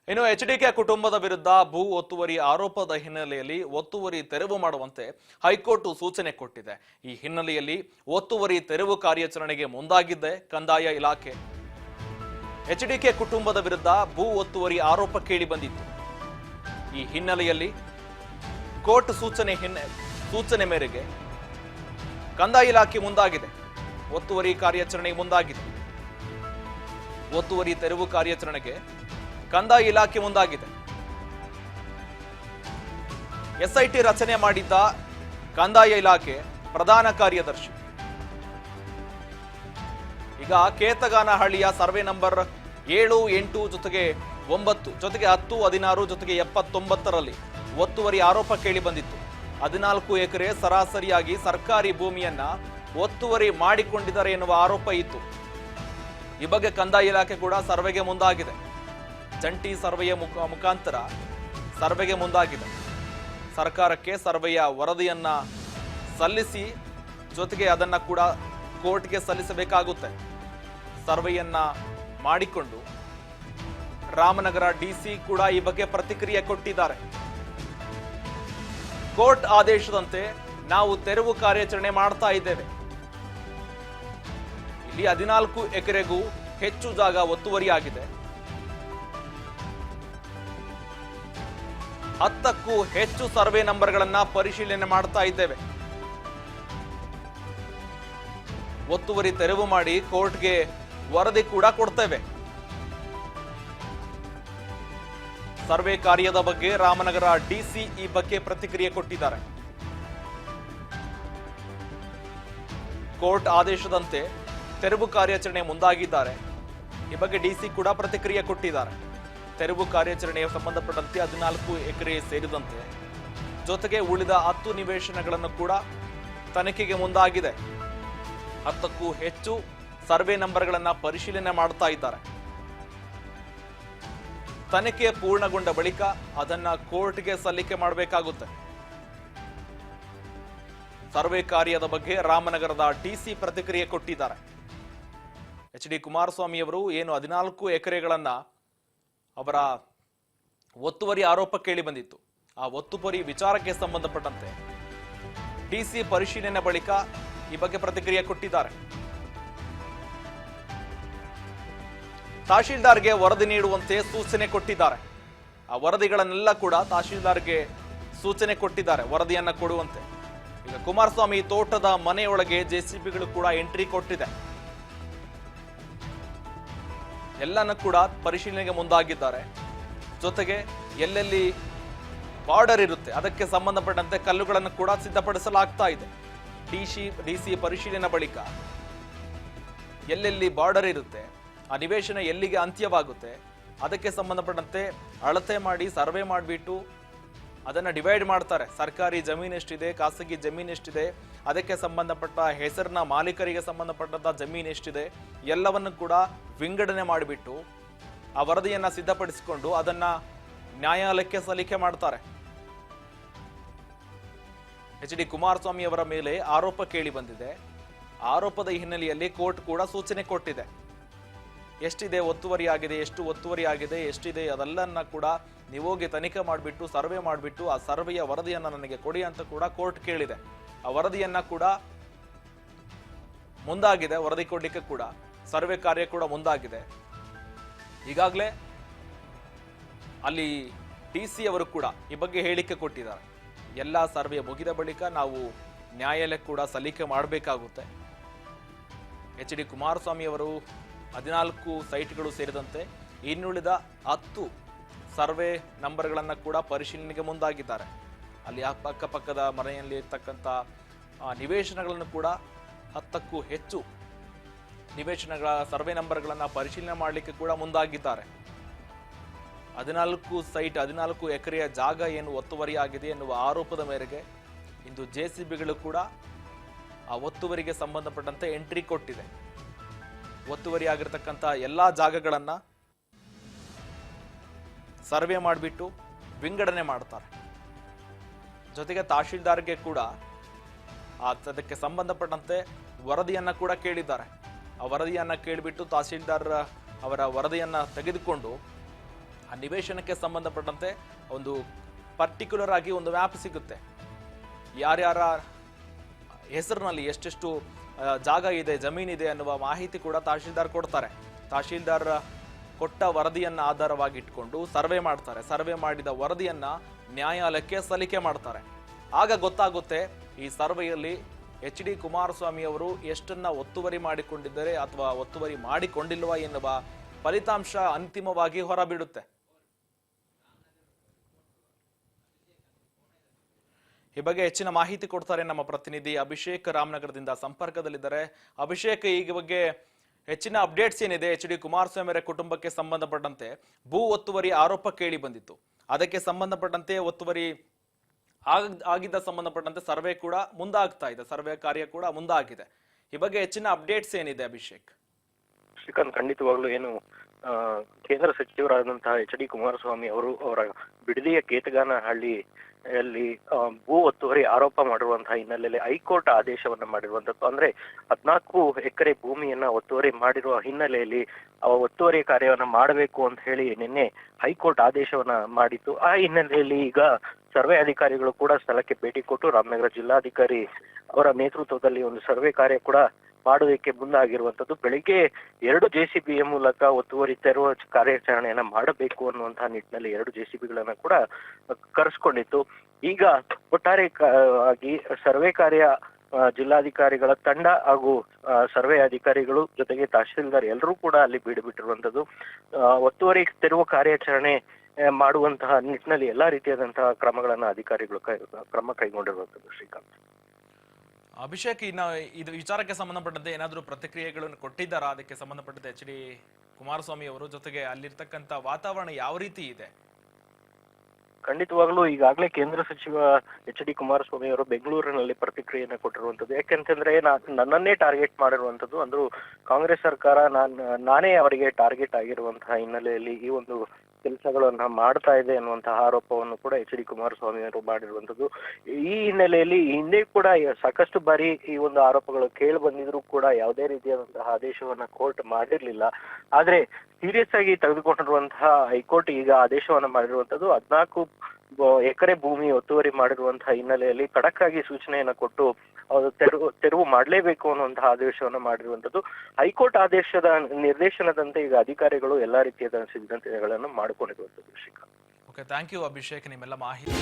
ಇನ್ನು ಎಚ್ಡಿಕೆ ಕುಟುಂಬದ ವಿರುದ್ಧ ಭೂ ಒತ್ತುವರಿ ಆರೋಪದ ಹಿನ್ನೆಲೆಯಲ್ಲಿ ಒತ್ತುವರಿ ತೆರವು ಮಾಡುವಂತೆ ಹೈಕೋರ್ಟ್ ಸೂಚನೆ ಕೊಟ್ಟಿದೆ. ಈ ಹಿನ್ನೆಲೆಯಲ್ಲಿ ಒತ್ತುವರಿ ತೆರವು ಕಾರ್ಯಾಚರಣೆಗೆ ಮುಂದಾಗಿದ್ದೆ ಕಂದಾಯ ಇಲಾಖೆ. ಎಚ್ಡಿಕೆ ಕುಟುಂಬದ ವಿರುದ್ಧ ಭೂ ಒತ್ತುವರಿ ಆರೋಪ ಕೇಳಿ ಬಂದಿತ್ತು. ಈ ಹಿನ್ನೆಲೆಯಲ್ಲಿ ಕೋರ್ಟ್ ಸೂಚನೆ ಮೇರೆಗೆ ಕಂದಾಯ ಇಲಾಖೆ ಮುಂದಾಗಿದೆ. ಒತ್ತುವರಿ ಕಾರ್ಯಾಚರಣೆಗೆ ಮುಂದಾಗಿದೆ. ಒತ್ತುವರಿ ತೆರವು ಕಾರ್ಯಾಚರಣೆಗೆ ಕಂದಾಯ ಇಲಾಖೆ ಮುಂದಾಗಿದೆ. ಎಸ್ಐಟಿ ರಚನೆ ಮಾಡಿದ್ದ ಕಂದಾಯ ಇಲಾಖೆ ಪ್ರಧಾನ ಕಾರ್ಯದರ್ಶಿ ಈಗ ಕೇತಗಾನಹಳ್ಳಿಯ ಸರ್ವೆ ನಂಬರ್ 7, 8 ಜೊತೆಗೆ 9 ಜೊತೆಗೆ 10, 16 ಜೊತೆಗೆ 79ರಲ್ಲಿ ಒತ್ತುವರಿ ಆರೋಪ ಕೇಳಿ ಬಂದಿತ್ತು. 14 ಎಕರೆ ಸರಾಸರಿಯಾಗಿ ಸರ್ಕಾರಿ ಭೂಮಿಯನ್ನ ಒತ್ತುವರಿ ಮಾಡಿಕೊಂಡಿದ್ದಾರೆ ಎನ್ನುವ ಆರೋಪ ಇತ್ತು. ಈ ಬಗ್ಗೆ ಕಂದಾಯ ಇಲಾಖೆ ಕೂಡ ಸರ್ವೆಗೆ ಮುಂದಾಗಿದೆ. ಜಂಟಿ ಸರ್ವೆಯ ಮುಖಾಂತರ ಸರ್ವೆಗೆ ಮುಂದಾಗಿದೆ. ಸರ್ಕಾರಕ್ಕೆ ಸರ್ವೆಯ ವರದಿಯನ್ನ ಸಲ್ಲಿಸಿ ಜೊತೆಗೆ ಅದನ್ನ ಕೂಡ ಕೋರ್ಟ್ಗೆ ಸಲ್ಲಿಸಬೇಕಾಗುತ್ತೆ. ಸರ್ವೆಯನ್ನ ಮಾಡಿಕೊಂಡು ರಾಮನಗರ ಡಿಸಿ ಕೂಡ ಈ ಬಗ್ಗೆ ಪ್ರತಿಕ್ರಿಯೆ ಕೊಟ್ಟಿದ್ದಾರೆ. ಕೋರ್ಟ್ ಆದೇಶದಂತೆ ನಾವು ತೆರವು ಕಾರ್ಯಾಚರಣೆ ಮಾಡ್ತಾ ಇದ್ದೇವೆ. ಇಲ್ಲಿ 14 ಎಕರೆಗೂ ಹೆಚ್ಚು ಜಾಗ ಒತ್ತುವರಿಯಾಗಿದೆ. 10ಕ್ಕೂ ಹೆಚ್ಚು ಸರ್ವೆ ನಂಬರ್ಗಳನ್ನ ಪರಿಶೀಲನೆ ಮಾಡ್ತಾ ಇದ್ದೇವೆ. ಒತ್ತುವರಿ ತೆರವು ಮಾಡಿ ಕೋರ್ಟ್ಗೆ ವರದಿ ಕೂಡ ಕೊಡ್ತೇವೆ. ಸರ್ವೆ ಕಾರ್ಯದ ಬಗ್ಗೆ ರಾಮನಗರ ಡಿಸಿ ಈ ಬಗ್ಗೆ ಪ್ರತಿಕ್ರಿಯೆ ಕೊಟ್ಟಿದ್ದಾರೆ. ಕೋರ್ಟ್ ಆದೇಶದಂತೆ ತೆರವು ಕಾರ್ಯಾಚರಣೆ ಮುಂದಾಗಿದ್ದಾರೆ. ಈ ಬಗ್ಗೆ ಡಿಸಿ ಕೂಡ ಪ್ರತಿಕ್ರಿಯೆ ಕೊಟ್ಟಿದ್ದಾರೆ. ತೆರವು ಕಾರ್ಯಾಚರಣೆಗೆ ಸಂಬಂಧಪಟ್ಟಂತೆ 14 ಎಕರೆ ಸೇರಿದಂತೆ ಜೊತೆಗೆ ಉಳಿದ 10 ನಿವೇಶನಗಳನ್ನು ಕೂಡ ತನಿಖೆಗೆ ಮುಂದಾಗಿದೆ. 10ಕ್ಕೂ ಹೆಚ್ಚು ಸರ್ವೆ ನಂಬರ್ಗಳನ್ನ ಪರಿಶೀಲನೆ ಮಾಡ್ತಾ ಇದ್ದಾರೆ. ತನಿಖೆ ಪೂರ್ಣಗೊಂಡ ಬಳಿಕ ಅದನ್ನ ಕೋರ್ಟ್ಗೆ ಸಲ್ಲಿಕೆ ಮಾಡಬೇಕಾಗುತ್ತೆ. ಸರ್ವೆ ಕಾರ್ಯದ ಬಗ್ಗೆ ರಾಮನಗರದ ಡಿಸಿ ಪ್ರತಿಕ್ರಿಯೆ ಕೊಟ್ಟಿದ್ದಾರೆ. ಎಚ್.ಡಿ. ಕುಮಾರಸ್ವಾಮಿ ಅವರು ಏನು 14 ಎಕರೆಗಳನ್ನ ಅವರ ಒತ್ತುವರಿ ಆರೋಪ ಕೇಳಿ ಬಂದಿತ್ತು. ಆ ಒತ್ತುವರಿ ವಿಚಾರಕ್ಕೆ ಸಂಬಂಧಪಟ್ಟಂತೆ ಡಿಸಿ ಪರಿಶೀಲನೆ ಬಳಿಕ ಈ ಬಗ್ಗೆ ಪ್ರತಿಕ್ರಿಯೆ ಕೊಟ್ಟಿದ್ದಾರೆ. ತಹಶೀಲ್ದಾರ್ಗೆ ವರದಿ ನೀಡುವಂತೆ ಸೂಚನೆ ಕೊಟ್ಟಿದ್ದಾರೆ. ಆ ವರದಿಗಳನ್ನೆಲ್ಲ ಕೂಡ ತಹಶೀಲ್ದಾರ್ಗೆ ಸೂಚನೆ ಕೊಟ್ಟಿದ್ದಾರೆ, ವರದಿಯನ್ನ ಕೊಡುವಂತೆ. ಈಗ ಕುಮಾರಸ್ವಾಮಿ ತೋಟದ ಮನೆಯೊಳಗೆ ಜೆಸಿಬಿಗಳು ಕೂಡ ಎಂಟ್ರಿ ಕೊಟ್ಟಿದೆ. ಎಲ್ಲನ ಕೂಡ ಪರಿಶೀಲನೆಗೆ ಮುಂದಾಗಿದ್ದಾರೆ. ಜೊತೆಗೆ ಎಲ್ಲೆಲ್ಲಿ ಬಾರ್ಡರ್ ಇರುತ್ತೆ ಅದಕ್ಕೆ ಸಂಬಂಧಪಟ್ಟಂತೆ ಕಲ್ಲುಗಳನ್ನು ಕೂಡ ಸಿದ್ಧಪಡಿಸಲಾಗ್ತಾ ಇದೆ. ಡಿಸಿ ಪರಿಶೀಲನೆ ಬಳಿಕ ಎಲ್ಲೆಲ್ಲಿ ಬಾರ್ಡರ್ ಇರುತ್ತೆ, ಆ ನಿವೇಶನ ಎಲ್ಲಿಗೆ ಅಂತ್ಯವಾಗುತ್ತೆ ಅದಕ್ಕೆ ಸಂಬಂಧಪಟ್ಟಂತೆ ಅಳತೆ ಮಾಡಿ ಸರ್ವೆ ಮಾಡಿಬಿಟ್ಟು ಅದನ್ನ ಡಿವೈಡ್ ಮಾಡ್ತಾರೆ. ಸರ್ಕಾರಿ ಜಮೀನು ಎಷ್ಟಿದೆ, ಖಾಸಗಿ ಜಮೀನು ಎಷ್ಟಿದೆ, ಅದಕ್ಕೆ ಸಂಬಂಧಪಟ್ಟ ಹೆಸರಿನ ಮಾಲೀಕರಿಗೆ ಸಂಬಂಧಪಟ್ಟಂತ ಜಮೀನು ಎಷ್ಟಿದೆ ಎಲ್ಲವನ್ನು ಕೂಡ ವಿಂಗಡಣೆ ಮಾಡಿಬಿಟ್ಟು ಆ ವರದಿಯನ್ನ ಸಿದ್ಧಪಡಿಸಿಕೊಂಡು ಅದನ್ನ ನ್ಯಾಯಾಲಯಕ್ಕೆ ಸಲ್ಲಿಕೆ ಮಾಡ್ತಾರೆ. ಎಚ್.ಡಿ. ಕುಮಾರಸ್ವಾಮಿ ಅವರ ಮೇಲೆ ಆರೋಪ ಕೇಳಿ ಬಂದಿದೆ. ಆರೋಪದ ಹಿನ್ನೆಲೆಯಲ್ಲಿ ಕೋರ್ಟ್ ಕೂಡ ಸೂಚನೆ ಕೊಟ್ಟಿದೆ. ಎಷ್ಟಿದೆ ಒತ್ತುವರಿ ಆಗಿದೆ, ಎಷ್ಟು ಒತ್ತುವರಿ ಆಗಿದೆ, ಎಷ್ಟಿದೆ ಅದೆಲ್ಲನ್ನ ಕೂಡ ನೀವು ಹೋಗಿ ತನಿಖೆ ಮಾಡಿಬಿಟ್ಟು ಸರ್ವೆ ಮಾಡಿಬಿಟ್ಟು ಆ ಸರ್ವೆಯ ವರದಿಯನ್ನ ನನಗೆ ಕೊಡಿ ಅಂತ ಕೂಡ ಕೋರ್ಟ್ ಕೇಳಿದೆ. ಆ ವರದಿಯನ್ನ ಕೂಡ ಮುಂದಾಗಿದೆ. ವರದಿ ಕೊಡ್ಲಿಕ್ಕೆ ಕೂಡ ಸರ್ವೆ ಕಾರ್ಯ ಕೂಡ ಮುಂದಾಗಿದೆ. ಈಗಾಗಲೇ ಅಲ್ಲಿ ಡಿಸಿ ಅವರು ಕೂಡ ಈ ಬಗ್ಗೆ ಹೇಳಿಕೆ ಕೊಟ್ಟಿದ್ದಾರೆ. ಎಲ್ಲ ಸರ್ವೆ ಮುಗಿದ ಬಳಿಕ ನಾವು ನ್ಯಾಯಾಲಯಕ್ಕೆ ಕೂಡ ಸಲ್ಲಿಕೆ ಮಾಡಬೇಕಾಗುತ್ತೆ. ಎಚ್.ಡಿ. ಕುಮಾರಸ್ವಾಮಿ ಅವರು 14 ಸೈಟ್ಗಳು ಸೇರಿದಂತೆ ಇನ್ನುಳಿದ 10 ಸರ್ವೆ ನಂಬರ್ಗಳನ್ನು ಕೂಡ ಪರಿಶೀಲನೆಗೆ ಮುಂದಾಗಿದ್ದಾರೆ. ಅಲ್ಲಿ ಅಕ್ಕಪಕ್ಕದ ಮನೆಯಲ್ಲಿ ಇರ್ತಕ್ಕಂಥ ನಿವೇಶನಗಳನ್ನು ಕೂಡ 10ಕ್ಕೂ ಹೆಚ್ಚು ನಿವೇಶನಗಳ ಸರ್ವೆ ನಂಬರ್ಗಳನ್ನು ಪರಿಶೀಲನೆ ಮಾಡಲಿಕ್ಕೆ ಕೂಡ ಮುಂದಾಗಿದ್ದಾರೆ. 14 ಎಕರೆಯ ಜಾಗ ಏನು ಒತ್ತುವರಿಯಾಗಿದೆ ಎನ್ನುವ ಆರೋಪದ ಮೇರೆಗೆ ಇಂದು ಜೆಸಿಬಿಗಳು ಕೂಡ ಆ ಒತ್ತುವರಿಗೆ ಸಂಬಂಧಪಟ್ಟಂತೆ ಎಂಟ್ರಿ ಕೊಟ್ಟಿದೆ. ಒತ್ತುವರಿ ಆಗಿರತಕ್ಕಂಥ ಎಲ್ಲಾ ಜಾಗಗಳನ್ನ ಸರ್ವೆ ಮಾಡಿಬಿಟ್ಟು ವಿಂಗಡಣೆ ಮಾಡ್ತಾರೆ. ಜೊತೆಗೆ ತಹಶೀಲ್ದಾರ್ಗೆ ಕೂಡ ಅದಕ್ಕೆ ಸಂಬಂಧಪಟ್ಟಂತೆ ವರದಿಯನ್ನ ಕೂಡ ಕೇಳಿದ್ದಾರೆ. ಆ ವರದಿಯನ್ನ ಕೇಳಿಬಿಟ್ಟು ತಹಶೀಲ್ದಾರ್ ಅವರ ವರದಿಯನ್ನ ತೆಗೆದುಕೊಂಡು ಆ ನಿವೇಶನಕ್ಕೆ ಸಂಬಂಧಪಟ್ಟಂತೆ ಒಂದು ಪರ್ಟಿಕ್ಯುಲರ್ ಆಗಿ ಒಂದು ಮ್ಯಾಪ್ ಸಿಗುತ್ತೆ. ಯಾರ್ಯಾರ ಹೆಸರಿನಲ್ಲಿ ಎಷ್ಟೆಷ್ಟು ಜಾಗ ಇದೆ, ಜಮೀನಿದೆ ಅನ್ನುವ ಮಾಹಿತಿ ಕೂಡ ತಹಶೀಲ್ದಾರ್ ಕೊಡ್ತಾರೆ. ತಹಶೀಲ್ದಾರ್ ಕೊಟ್ಟ ವರದಿಯನ್ನ ಆಧಾರವಾಗಿ ಇಟ್ಕೊಂಡು ಸರ್ವೆ ಮಾಡ್ತಾರೆ. ಸರ್ವೆ ಮಾಡಿದ ವರದಿಯನ್ನ ನ್ಯಾಯಾಲಯಕ್ಕೆ ಸಲ್ಲಿಕೆ ಮಾಡ್ತಾರೆ. ಆಗ ಗೊತ್ತಾಗುತ್ತೆ ಈ ಸರ್ವೆಯಲ್ಲಿ HD ಕುಮಾರಸ್ವಾಮಿ ಅವರು ಎಷ್ಟನ್ನ ಒತ್ತುವರಿ ಮಾಡಿಕೊಂಡಿದ್ದಾರೆ ಅಥವಾ ಒತ್ತುವರಿ ಮಾಡಿಕೊಂಡಿಲ್ವಾ ಎನ್ನುವ ಫಲಿತಾಂಶ ಅಂತಿಮವಾಗಿ ಹೊರಬೀಳುತ್ತೆ. ಈ ಬಗ್ಗೆ ಹೆಚ್ಚಿನ ಮಾಹಿತಿ ಕೊಡ್ತಾರೆ ನಮ್ಮ ಪ್ರತಿನಿಧಿ ಅಭಿಷೇಕ್, ರಾಮನಗರದಿಂದ ಸಂಪರ್ಕದಲ್ಲಿದ್ದಾರೆ. ಅಭಿಷೇಕ್, ಈ ಬಗ್ಗೆ ಹೆಚ್ಚಿನ ಅಪ್ಡೇಟ್ಸ್ ಏನಿದೆ? HD ಕುಮಾರಸ್ವಾಮಿ ಅವರ ಕುಟುಂಬಕ್ಕೆ ಸಂಬಂಧಪಟ್ಟಂತೆ ಭೂ ಒತ್ತುವರಿ ಆರೋಪ ಕೇಳಿ ಬಂದಿತ್ತು. ಅದಕ್ಕೆ ಸಂಬಂಧಪಟ್ಟಂತೆ ಒತ್ತುವರಿ ಆಗಿದ್ದ ಸಂಬಂಧಪಟ್ಟಂತೆ ಸರ್ವೆ ಕೂಡ ಮುಂದಾಗ್ತಾ ಇದೆ, ಸರ್ವೆ ಕಾರ್ಯ ಕೂಡ ಮುಂದಾಗಿದೆ. ಈ ಬಗ್ಗೆ ಹೆಚ್ಚಿನ ಅಪ್ಡೇಟ್ಸ್ ಏನಿದೆ ಅಭಿಷೇಕ್? ಶ್ರೀಕಾಂತ್, ಖಂಡಿತವಾಗ್ಲೂ ಏನು ಕೇಂದ್ರ ಸಚಿವರಾದಂತಹ HD ಕುಮಾರಸ್ವಾಮಿ ಅವರು ಅವರ ಬಿಡದಿಯ ಕೇತಗಾನಹಳ್ಳಿಯಲ್ಲಿ ಭೂ ಒತ್ತುವರಿ ಆರೋಪ ಮಾಡಿರುವಂತಹ ಹಿನ್ನೆಲೆಯಲ್ಲಿ ಹೈಕೋರ್ಟ್ ಆದೇಶವನ್ನ ಮಾಡಿರುವಂತದ್ದು. ಅಂದ್ರೆ 14 ಎಕರೆ ಭೂಮಿಯನ್ನ ಒತ್ತುವರಿ ಮಾಡಿರುವ ಹಿನ್ನೆಲೆಯಲ್ಲಿ ಒತ್ತುವರಿ ಕಾರ್ಯವನ್ನ ಮಾಡಬೇಕು ಅಂತ ಹೇಳಿ ನಿನ್ನೆ ಹೈಕೋರ್ಟ್ ಆದೇಶವನ್ನ ಮಾಡಿತ್ತು. ಆ ಹಿನ್ನೆಲೆಯಲ್ಲಿ ಈಗ ಸರ್ವೆ ಅಧಿಕಾರಿಗಳು ಕೂಡ ಸ್ಥಳಕ್ಕೆ ಭೇಟಿ ಕೊಟ್ಟು ರಾಮನಗರ ಜಿಲ್ಲಾಧಿಕಾರಿ ಅವರ ನೇತೃತ್ವದಲ್ಲಿ ಒಂದು ಸರ್ವೆ ಕಾರ್ಯ ಕೂಡ ಮಾಡೋದಕ್ಕೆ ಮುಂದಾಗಿರುವಂತದ್ದು. ಬೆಳಿಗ್ಗೆ 2 JCB ಮೂಲಕ ಒತ್ತುವರಿ ತೆರವು ಕಾರ್ಯಾಚರಣೆಯನ್ನ ಮಾಡಬೇಕು ಅನ್ನುವಂತಹ ನಿಟ್ಟಿನಲ್ಲಿ 2 JCBಗಳನ್ನ ಕೂಡ ಕರೆಸ್ಕೊಂಡಿತ್ತು. ಈಗ ಒಟ್ಟಾರೆ ಆಗಿ ಸರ್ವೆ ಕಾರ್ಯ ಜಿಲ್ಲಾಧಿಕಾರಿಗಳ ತಂಡ ಹಾಗೂ ಸರ್ವೆ ಅಧಿಕಾರಿಗಳು ಜೊತೆಗೆ ತಹಶೀಲ್ದಾರ್ ಎಲ್ಲರೂ ಕೂಡ ಅಲ್ಲಿ ಬೀಡುಬಿಟ್ಟಿರುವಂತದ್ದು. ಒತ್ತುವರಿ ತೆರವು ಕಾರ್ಯಾಚರಣೆ ಮಾಡುವಂತಹ ನಿಟ್ಟಿನಲ್ಲಿ ಎಲ್ಲಾ ರೀತಿಯಾದಂತಹ ಕ್ರಮಗಳನ್ನ ಅಧಿಕಾರಿಗಳು ಕ್ರಮ ಕೈಗೊಂಡಿರುವಂತದ್ದು. ಶ್ರೀಕಾಂತ್, ಅಭಿಷೇಕ್, ಇದು ವಿಚಾರಕ್ಕೆ ಸಂಬಂಧಪಟ್ಟಂತೆ ಏನಾದರೂ ಪ್ರತಿಕ್ರಿಯೆಗಳನ್ನು ಕೊಟ್ಟಿದ್ದಾರಾ? ಅದಕ್ಕೆ ಸಂಬಂಧಪಟ್ಟಂತೆ HD ಕುಮಾರಸ್ವಾಮಿ ಅವರು, ಜೊತೆಗೆ ಅಲ್ಲಿರ್ತಕ್ಕಂಥ ವಾತಾವರಣ ಯಾವ ರೀತಿ ಇದೆ? ಖಂಡಿತವಾಗ್ಲೂ ಈಗಾಗಲೇ ಕೇಂದ್ರ ಸಚಿವ HD ಕುಮಾರಸ್ವಾಮಿ ಅವರು ಬೆಂಗಳೂರಿನಲ್ಲಿ ಪ್ರತಿಕ್ರಿಯೆಯನ್ನು ಕೊಟ್ಟಿರುವಂತದ್ದು. ಯಾಕೆಂತಂದ್ರೆ ನನ್ನನ್ನೇ ಟಾರ್ಗೆಟ್ ಮಾಡಿರುವಂತದ್ದು, ಅಂದ್ರೂ ಕಾಂಗ್ರೆಸ್ ಸರ್ಕಾರ ನಾನೇ ಅವರಿಗೆ ಟಾರ್ಗೆಟ್ ಆಗಿರುವಂತಹ ಹಿನ್ನೆಲೆಯಲ್ಲಿ ಈ ಒಂದು ಕೆಲಸಗಳನ್ನ ಮಾಡ್ತಾ ಇದೆ ಅನ್ನುವಂತಹ ಆರೋಪವನ್ನು ಕೂಡ HD ಕುಮಾರಸ್ವಾಮಿ ಅವರು ಮಾಡಿರುವಂತದ್ದು. ಈ ಹಿನ್ನೆಲೆಯಲ್ಲಿ ಹಿಂದೆ ಕೂಡ ಸಾಕಷ್ಟು ಬಾರಿ ಈ ಒಂದು ಆರೋಪಗಳು ಕೇಳಿ ಬಂದಿದ್ರು ಕೂಡ ಯಾವುದೇ ರೀತಿಯಾದಂತಹ ಆದೇಶವನ್ನ ಕೋರ್ಟ್ ಮಾಡಿರ್ಲಿಲ್ಲ. ಆದ್ರೆ ಸೀರಿಯಸ್ ಆಗಿ ತೆಗೆದುಕೊಂಡಿರುವಂತಹ ಹೈಕೋರ್ಟ್ ಈಗ ಆದೇಶವನ್ನ ಮಾಡಿರುವಂತದ್ದು. 14 ಎಕರೆ ಭೂಮಿ ಒತ್ತುವರಿ ಮಾಡಿರುವಂತಹ ಹಿನ್ನೆಲೆಯಲ್ಲಿ ಖಡಕ್ ಆಗಿ ಸೂಚನೆಯನ್ನ ಕೊಟ್ಟು ತೆರವು ಮಾಡಲೇಬೇಕು ಅನ್ನುವಂತಹ ಆದೇಶವನ್ನ ಮಾಡಿರುವಂತದ್ದು. ಹೈಕೋರ್ಟ್ ಆದೇಶದ ನಿರ್ದೇಶನದಂತೆ ಈಗ ಅಧಿಕಾರಿಗಳು ಎಲ್ಲಾ ರೀತಿಯಾದ ಸಿದ್ಧತೆಗಳನ್ನು ಮಾಡಿಕೊಂಡಿರುವಂತದ್ದು. Srikanth, okay, thank you Abhishek, ನಿಮ್ಮೆಲ್ಲ ಮಾಹಿತಿ.